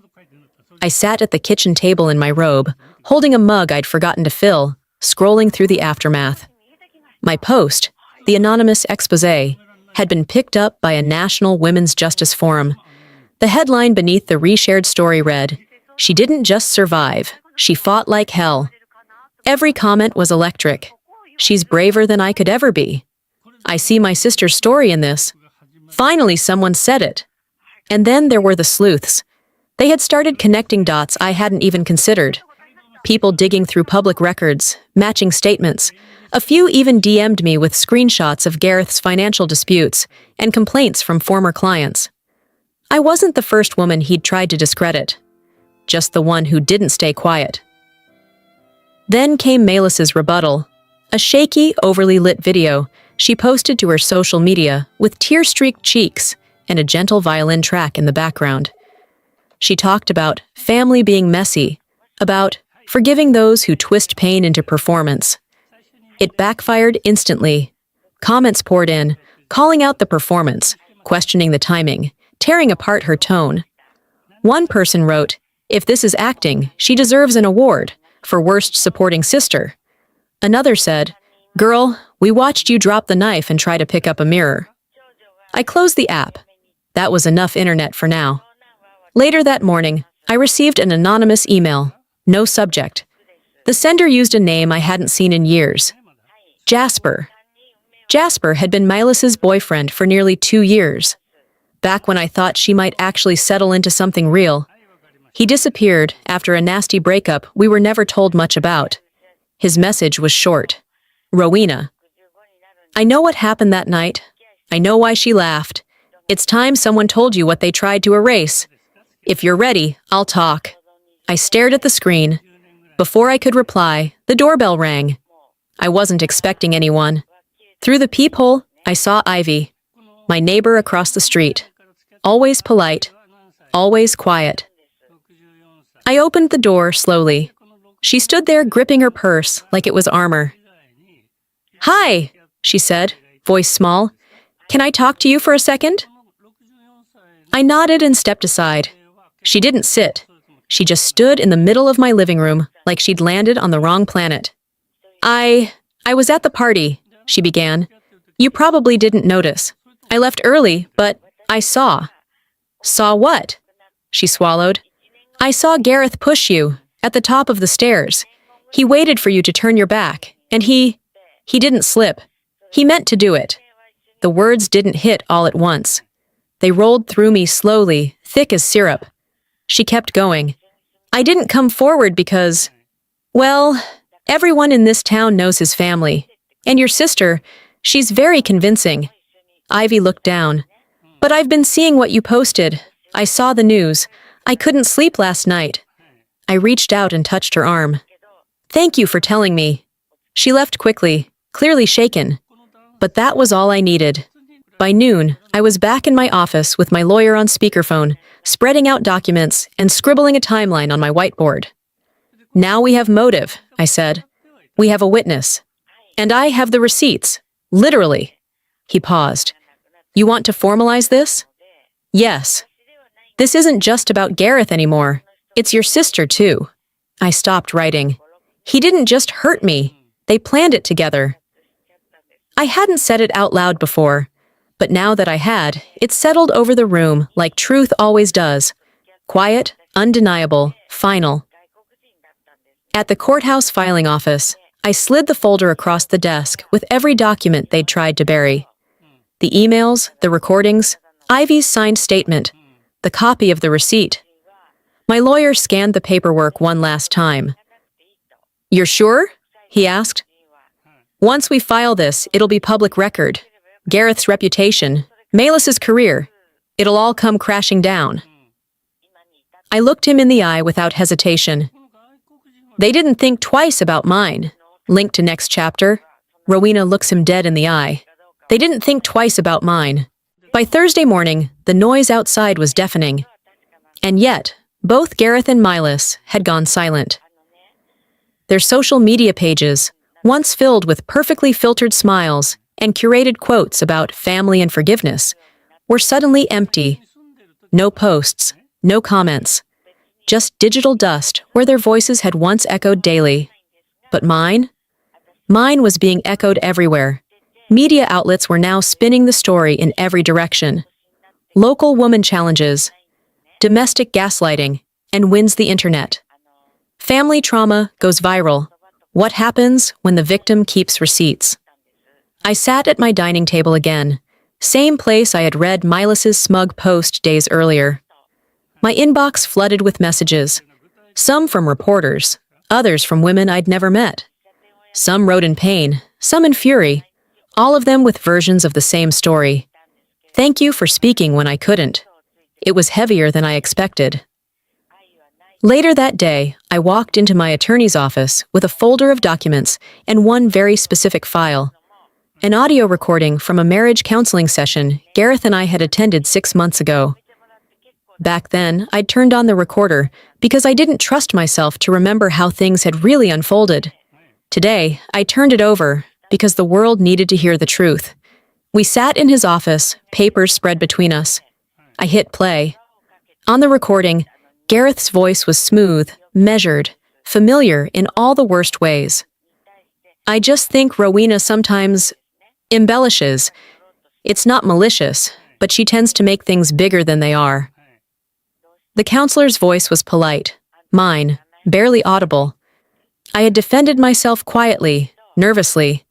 I sat at the kitchen table in my robe, holding a mug I'd forgotten to fill, scrolling through the aftermath. My post, the anonymous exposé, had been picked up by a national women's justice forum. The headline beneath the reshared story read, "She didn't just survive, she fought like hell." Every comment was electric. "She's braver than I could ever be." "I see my sister's story in this." Finally, someone said it. And then there were the sleuths. They had started connecting dots I hadn't even considered. People digging through public records, matching statements. A few even DM'd me with screenshots of Gareth's financial disputes and complaints from former clients. I wasn't the first woman he'd tried to discredit, just the one who didn't stay quiet. Then came Melis's rebuttal, a shaky, overly lit video she posted to her social media with tear-streaked cheeks and a gentle violin track in the background. She talked about family being messy, about forgiving those who twist pain into performance. It backfired instantly. Comments poured in, calling out the performance, questioning the timing, tearing apart her tone. One person wrote, "If this is acting, she deserves an award for Worst Supporting Sister." Another said, "Girl, we watched you drop the knife and try to pick up a mirror." I closed the app. That was enough internet for now. Later that morning, I received an anonymous email. No subject. The sender used a name I hadn't seen in years. Jasper. Jasper had been Melis's boyfriend for nearly 2 years. Back when I thought she might actually settle into something real. He disappeared after a nasty breakup we were never told much about. His message was short. Rowena. I know what happened that night. I know why she laughed. It's time someone told you what they tried to erase. If you're ready, I'll talk. I stared at the screen. Before I could reply, the doorbell rang. I wasn't expecting anyone. Through the peephole, I saw Ivy, my neighbor across the street. Always polite, always quiet. I opened the door slowly. She stood there gripping her purse like it was armor. "Hi," she said, voice small. "Can I talk to you for a second?" I nodded and stepped aside. She didn't sit. She just stood in the middle of my living room like she'd landed on the wrong planet. I was at the party," she began. "You probably didn't notice. I left early, but I saw." "Saw what?" She swallowed. "I saw Gareth push you at the top of the stairs. He waited for you to turn your back, and he didn't slip. He meant to do it." The words didn't hit all at once. They rolled through me slowly, thick as syrup. She kept going. "I didn't come forward because, well, everyone in this town knows his family. And your sister, she's very convincing." Ivy looked down. "But I've been seeing what you posted. I saw the news. I couldn't sleep last night." I reached out and touched her arm. "Thank you for telling me." She left quickly, clearly shaken. But that was all I needed. By noon, I was back in my office with my lawyer on speakerphone, spreading out documents and scribbling a timeline on my whiteboard. "Now we have motive," I said. "We have a witness. And I have the receipts. Literally." He paused. "You want to formalize this?" "Yes. This isn't just about Gareth anymore. It's your sister, too." I stopped writing. "He didn't just hurt me. They planned it together." I hadn't said it out loud before, but now that I had, it settled over the room like truth always does. Quiet, undeniable, final. At the courthouse filing office, I slid the folder across the desk with every document they'd tried to bury. The emails, the recordings, Ivy's signed statement, the copy of the receipt. My lawyer scanned the paperwork one last time. "You're sure?" he asked. "Once we file this, it'll be public record. Gareth's reputation, Melis's career, it'll all come crashing down." I looked him in the eye without hesitation. "They didn't think twice about mine." Link to next chapter. Rowena looks him dead in the eye. "They didn't think twice about mine." By Thursday morning, the noise outside was deafening. And yet, both Gareth and Melis had gone silent. Their social media pages, once filled with perfectly filtered smiles and curated quotes about family and forgiveness, were suddenly empty. No posts, no comments, just digital dust where their voices had once echoed daily. But mine? Mine was being echoed everywhere. Media outlets were now spinning the story in every direction. Local woman challenges, domestic gaslighting, and wins the internet. Family trauma goes viral. What happens when the victim keeps receipts? I sat at my dining table again, same place I had read Melis's smug post days earlier. My inbox flooded with messages, some from reporters, others from women I'd never met. Some wrote in pain, some in fury, all of them with versions of the same story. Thank you for speaking when I couldn't. It was heavier than I expected. Later that day, I walked into my attorney's office with a folder of documents and one very specific file. An audio recording from a marriage counseling session Gareth and I had attended 6 months ago. Back then, I'd turned on the recorder because I didn't trust myself to remember how things had really unfolded. Today, I turned it over because the world needed to hear the truth. We sat in his office, papers spread between us. I hit play. On the recording, Gareth's voice was smooth, measured, familiar in all the worst ways. I just think Rowena sometimes embellishes. It's not malicious, but she tends to make things bigger than they are. The counselor's voice was polite, mine, barely audible. I had defended myself quietly, nervously.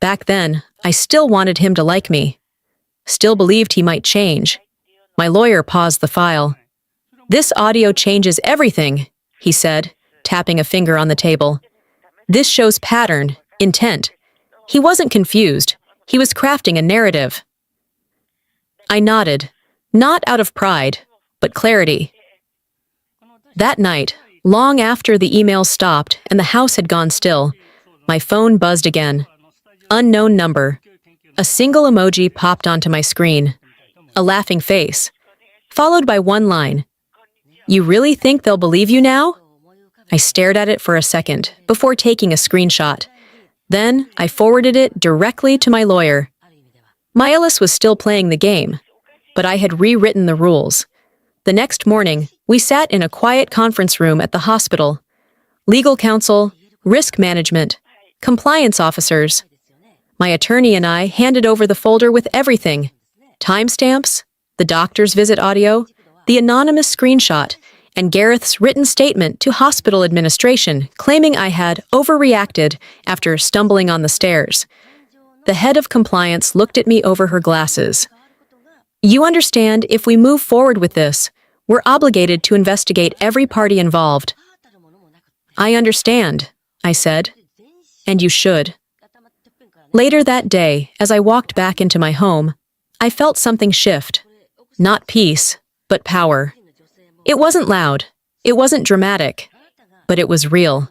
Back then, I still wanted him to like me. Still believed he might change. My lawyer paused the file. "This audio changes everything," he said, tapping a finger on the table. "This shows pattern, intent." He wasn't confused. He was crafting a narrative. I nodded, not out of pride, but clarity. That night, long after the emails stopped and the house had gone still, my phone buzzed again. Unknown number. A single emoji popped onto my screen. A laughing face. Followed by one line. "You really think they'll believe you now?" I stared at it for a second before taking a screenshot. Then I forwarded it directly to my lawyer. Miles was still playing the game, but I had rewritten the rules. The next morning, we sat in a quiet conference room at the hospital. Legal counsel, risk management, compliance officers. My attorney and I handed over the folder with everything. Timestamps, the doctor's visit audio, the anonymous screenshot, and Gareth's written statement to hospital administration claiming I had overreacted after stumbling on the stairs. The head of compliance looked at me over her glasses. "You understand, if we move forward with this, we're obligated to investigate every party involved." "I understand," I said. "And you should." Later that day, as I walked back into my home, I felt something shift. Not peace, but power. It wasn't loud. It wasn't dramatic. But it was real.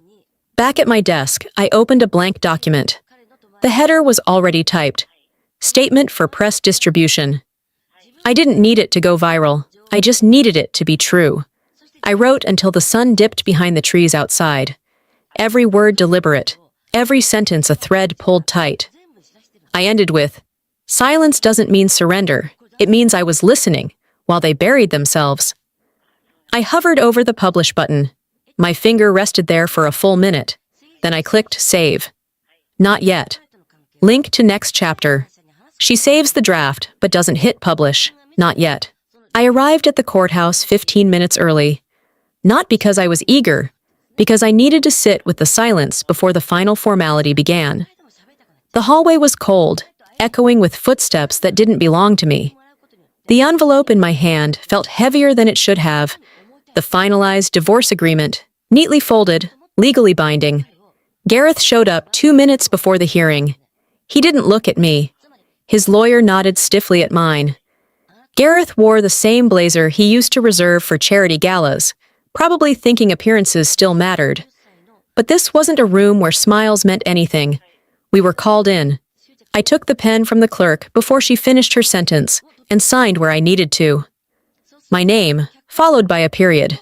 Back at my desk, I opened a blank document. The header was already typed. Statement for press distribution. I didn't need it to go viral. I just needed it to be true. I wrote until the sun dipped behind the trees outside. Every word deliberate. Every sentence a thread pulled tight. I ended with, "Silence doesn't mean surrender. It means I was listening while they buried themselves." I hovered over the publish button. My finger rested there for a full minute. Then I clicked save. Not yet. Link to next chapter. She saves the draft, but doesn't hit publish. Not yet. I arrived at the courthouse 15 minutes early. Not because I was eager, because I needed to sit with the silence before the final formality began. The hallway was cold, echoing with footsteps that didn't belong to me. The envelope in my hand felt heavier than it should have. The finalized divorce agreement, neatly folded, legally binding. Gareth showed up 2 minutes before the hearing. He didn't look at me. His lawyer nodded stiffly at mine. Gareth wore the same blazer he used to reserve for charity galas, probably thinking appearances still mattered. But this wasn't a room where smiles meant anything. We were called in. I took the pen from the clerk before she finished her sentence and signed where I needed to. My name, followed by a period.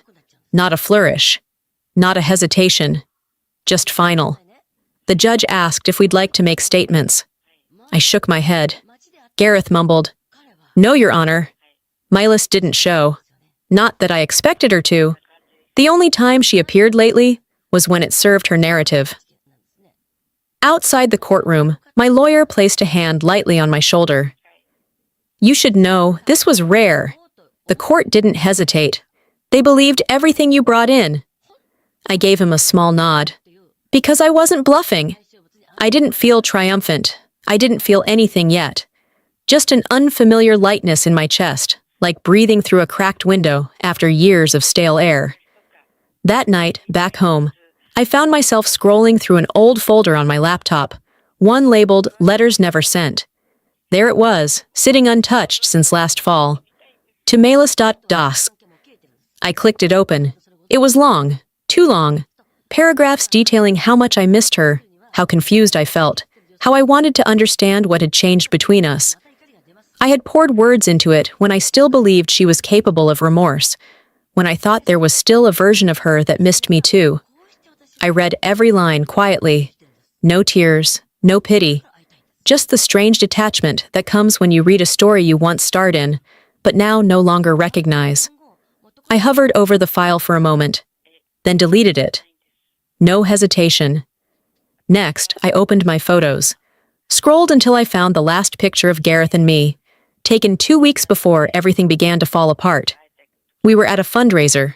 Not a flourish. Not a hesitation. Just final. The judge asked if we'd like to make statements. I shook my head. Gareth mumbled, "No, Your Honor." Miles didn't show. Not that I expected her to. The only time she appeared lately was when it served her narrative. Outside the courtroom, my lawyer placed a hand lightly on my shoulder. "You should know, this was rare. The court didn't hesitate. They believed everything you brought in." I gave him a small nod. Because I wasn't bluffing. I didn't feel triumphant. I didn't feel anything yet. Just an unfamiliar lightness in my chest, like breathing through a cracked window after years of stale air. That night, back home, I found myself scrolling through an old folder on my laptop, one labeled Letters Never Sent. There it was, sitting untouched since last fall. To Malis.das. I clicked it open. It was long, too long. Paragraphs detailing how much I missed her, how confused I felt, how I wanted to understand what had changed between us. I had poured words into it when I still believed she was capable of remorse, when I thought there was still a version of her that missed me too. I read every line quietly. No tears, no pity. Just the strange detachment that comes when you read a story you once starred in, but now no longer recognize. I hovered over the file for a moment, then deleted it. No hesitation. Next, I opened my photos. Scrolled until I found the last picture of Gareth and me, taken 2 weeks before everything began to fall apart. We were at a fundraiser.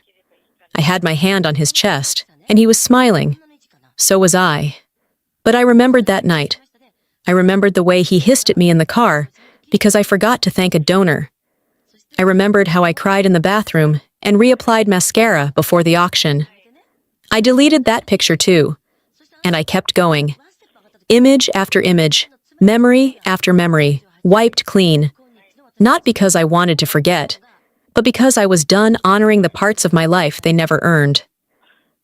I had my hand on his chest, and he was smiling. So was I. But I remembered that night. I remembered the way he hissed at me in the car because I forgot to thank a donor. I remembered how I cried in the bathroom and reapplied mascara before the auction. I deleted that picture too, and I kept going. Image after image, memory after memory, wiped clean. Not because I wanted to forget, but because I was done honoring the parts of my life they never earned.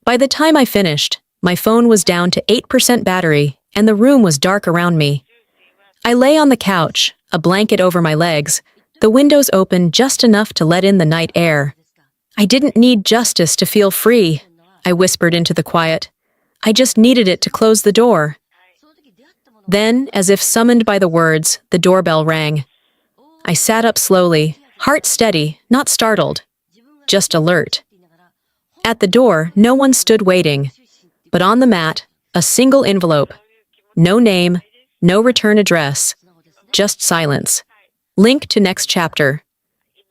By the time I finished, my phone was down to 8% battery, and the room was dark around me. I lay on the couch, a blanket over my legs, the windows open just enough to let in the night air. I didn't need justice to feel free, I whispered into the quiet. I just needed it to close the door. Then, as if summoned by the words, the doorbell rang. I sat up slowly, heart steady, not startled, just alert. At the door, no one stood waiting, but on the mat, a single envelope. No name, no return address, just silence. Link to next chapter.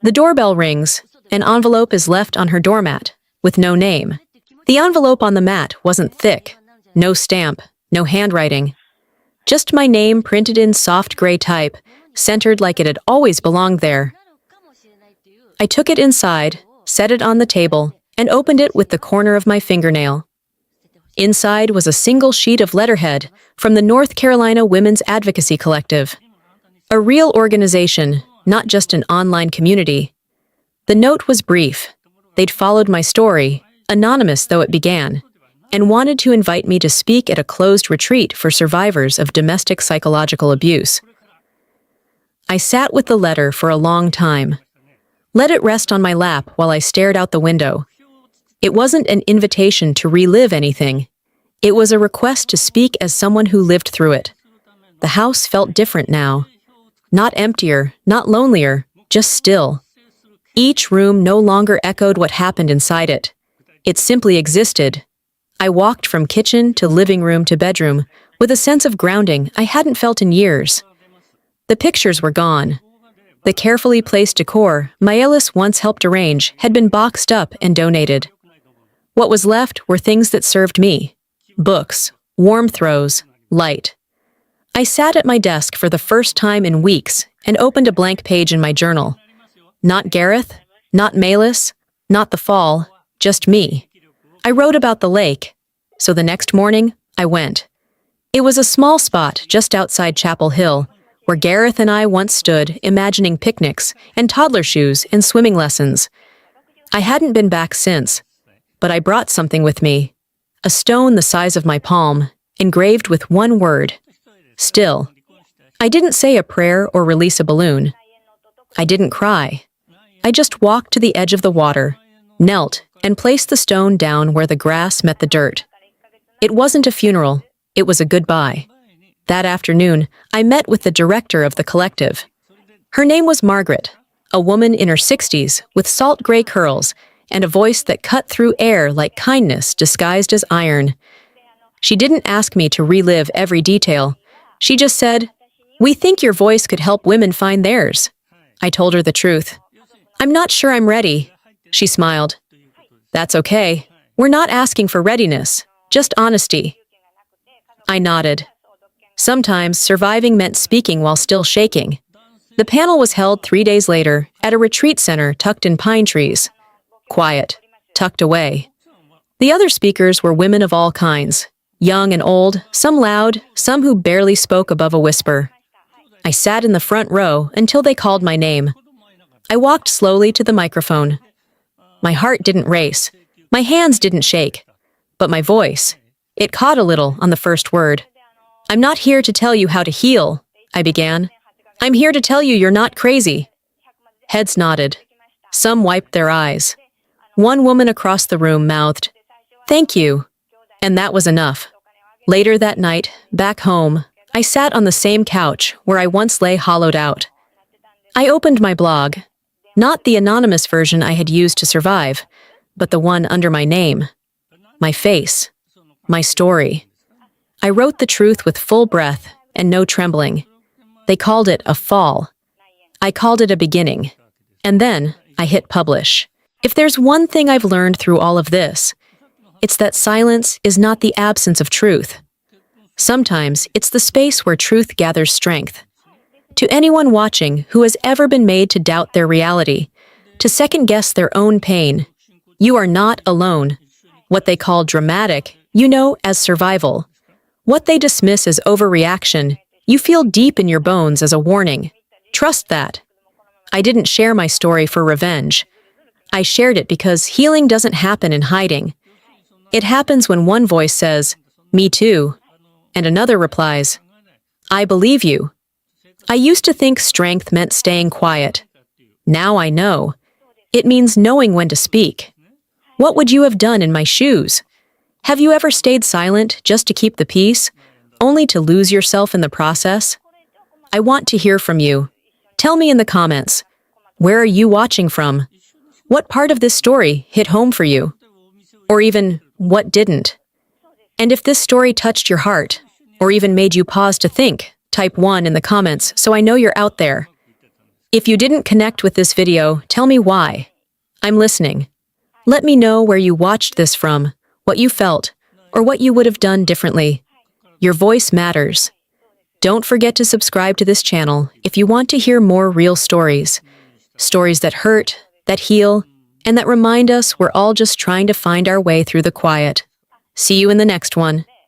The doorbell rings. An envelope is left on her doormat, with no name. The envelope on the mat wasn't thick. No stamp, no handwriting. Just my name printed in soft gray type, centered like it had always belonged there. I took it inside, set it on the table, and opened it with the corner of my fingernail. Inside was a single sheet of letterhead from the North Carolina Women's Advocacy Collective. A real organization, not just an online community. The note was brief. They'd followed my story, anonymous though it began, and wanted to invite me to speak at a closed retreat for survivors of domestic psychological abuse. I sat with the letter for a long time. Let it rest on my lap while I stared out the window. It wasn't an invitation to relive anything. It was a request to speak as someone who lived through it. The house felt different now. Not emptier, not lonelier, just still. Each room no longer echoed what happened inside it. It simply existed. I walked from kitchen to living room to bedroom with a sense of grounding I hadn't felt in years. The pictures were gone. The carefully placed decor Maelis once helped arrange had been boxed up and donated. What was left were things that served me. Books, warm throws, light. I sat at my desk for the first time in weeks and opened a blank page in my journal. Not Gareth, not Maelis, not the fall, just me. I wrote about the lake, so the next morning, I went. It was a small spot just outside Chapel Hill, where Gareth and I once stood imagining picnics and toddler shoes and swimming lessons. I hadn't been back since, but I brought something with me. A stone the size of my palm, engraved with one word. Still. I didn't say a prayer or release a balloon. I didn't cry. I just walked to the edge of the water, knelt, and placed the stone down where the grass met the dirt. It wasn't a funeral. It was a goodbye. That afternoon, I met with the director of the collective. Her name was Margaret, a woman in her 60s with salt gray curls and a voice that cut through air like kindness disguised as iron. She didn't ask me to relive every detail. She just said, "We think your voice could help women find theirs." I told her the truth. "I'm not sure I'm ready." She smiled. "That's okay. We're not asking for readiness, just honesty." I nodded. Sometimes surviving meant speaking while still shaking. The panel was held 3 days later at a retreat center tucked in pine trees. Quiet, tucked away. The other speakers were women of all kinds, young and old, some loud, some who barely spoke above a whisper. I sat in the front row until they called my name. I walked slowly to the microphone. My heart didn't race. My hands didn't shake. But my voice, it caught a little on the first word. "I'm not here to tell you how to heal," I began. "I'm here to tell you you're not crazy." Heads nodded. Some wiped their eyes. One woman across the room mouthed, "Thank you." And that was enough. Later that night, back home, I sat on the same couch where I once lay hollowed out. I opened my blog, not the anonymous version I had used to survive, but the one under my name, my face, my story. I wrote the truth with full breath and no trembling. They called it a fall. I called it a beginning. And then I hit publish. If there's one thing I've learned through all of this, it's that silence is not the absence of truth. Sometimes it's the space where truth gathers strength. To anyone watching who has ever been made to doubt their reality, to second-guess their own pain, you are not alone. What they call dramatic, you know as survival. What they dismiss as overreaction, you feel deep in your bones as a warning. Trust that. I didn't share my story for revenge. I shared it because healing doesn't happen in hiding. It happens when one voice says, "Me too," and another replies, "I believe you." I used to think strength meant staying quiet. Now I know. It means knowing when to speak. What would you have done in my shoes? Have you ever stayed silent just to keep the peace, only to lose yourself in the process? I want to hear from you. Tell me in the comments. Where are you watching from? What part of this story hit home for you? Or even, what didn't? And if this story touched your heart, or even made you pause to think, type 1 in the comments so I know you're out there. If you didn't connect with this video, tell me why. I'm listening. Let me know where you watched this from, what you felt, or what you would have done differently. Your voice matters. Don't forget to subscribe to this channel if you want to hear more real stories. Stories that hurt, that heal, and that remind us we're all just trying to find our way through the quiet. See you in the next one.